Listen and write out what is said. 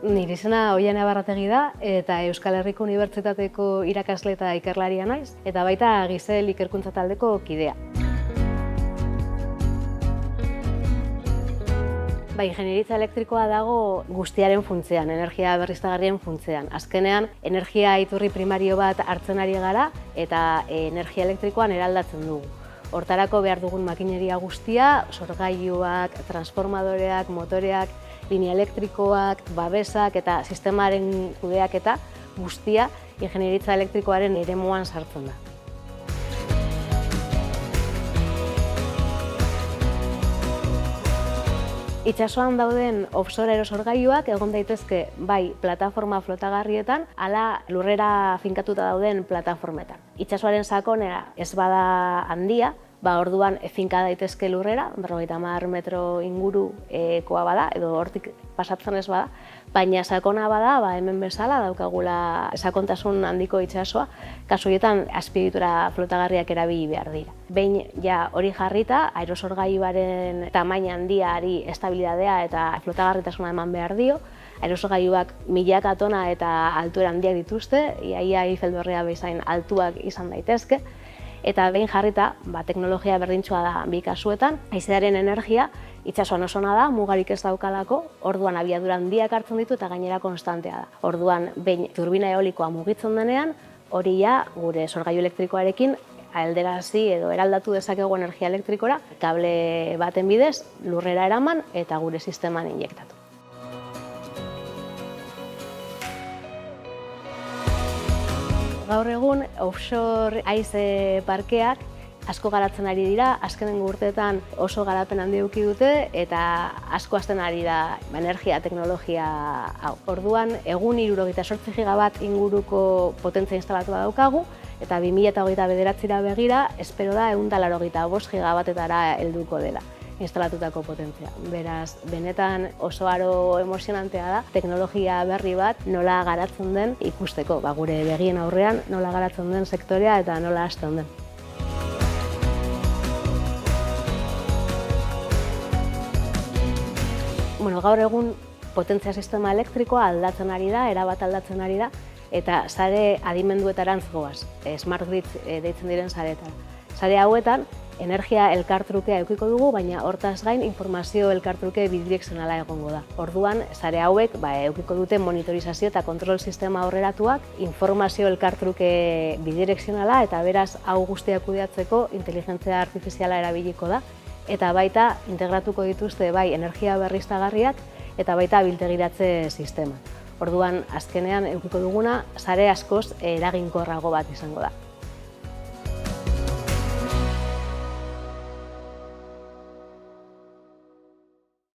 Nire izena Oiane Barrategi da eta Euskal Herriko Unibertsitateko irakasle eta ikerlaria naiz, eta baita Gizel ikerkuntza taldeko kidea. Ingenieritza elektrikoa dago guztiaren funtzean, energia berriztagarrien funtzean. Azkenean, energia iturri primario bat hartzen ari gara eta energia elektrikoan eraldatzen dugu. Hortarako behar dugun makineria guztia, sorgailuak, transformadoreak, motoreak, linea elektrikoak, babesak eta sistemaren kudeaketa guztia ingenieritza elektrikoaren eremuan sartzen da. Itsasoan dauden offshore aerosorgailuak egon daitezke bai plataforma flotagarrietan, ala lurrera finkatuta dauden plataformetan. Itsasoaren sakonera ez bada handia, orduan finka daitezke lurrera, 50 metro ingurukoa bada, edo hortik pasatzen ez bada, baina sakona bada, hemen bezala daukagula sakontasun handiko itsasoa, kasu horietan azpiegitura flotagarriak erabili behar dira. Behin ja hori jarrita, aerosorgailuaren tamaina handiari estabilitatea eta flotagarritasuna eman behar dio, aerosorgailuak milaka tona eta altuera handiak dituzte, iaia Eiffel Dorrea bezain altuak izan daitezke, eta behin jarrita, teknologia berdintsua da bi kasuetan, haizearen energia itsasoan oso ona da, mugarik ez daukalako, orduan abiadura handiak hartzen ditu eta gainera konstantea da. Orduan, behin turbina eolikoa mugitzen denean, hori ja gure sorgailu elektrikoarekin alderazi edo eraldatu dezakegu energia elektrikora, kable baten bidez lurrera eraman eta gure sisteman injektatu. Gaur egun, offshore haize parkeak asko garatzen ari dira, azkenengo urteetan oso garapen handi eduki dute eta asko hasten ari da energia teknologia hau. Orduan, egun 78 gigabat inguruko potentzia instalatua daukagu eta 2029ra begira, espero da 185 gigabatetara helduko dela instalatutako potentzia. Beraz, benetan oso aro emozionantea da, teknologia berri bat nola garatzen den ikusteko, gure begien aurrean nola garatzen den sektorea eta nola hasten den. Gaur egun potentzia sistema elektrikoa aldatzen ari da, erabat aldatzen ari da, eta sare adimenduetarantz goaz, smart grid deitzen diren sareetara. Sare hauetan, energia elkartrukea edukiko dugu, baina hortaz gain informazio elkartruke bidirekzionala egongo da. Orduan, sare hauek edukiko dute monitorizazio eta kontrol sistema aurreratuak, informazio elkartruke bidirekzionala eta beraz hau guztia kudeatzeko inteligentzia artifiziala erabiliko da, eta baita integratuko dituzte bai energia berriztagarriak eta baita biltegiratze sistema. Orduan, azkenean edukiko duguna sare askoz eraginkorrago bat izango da.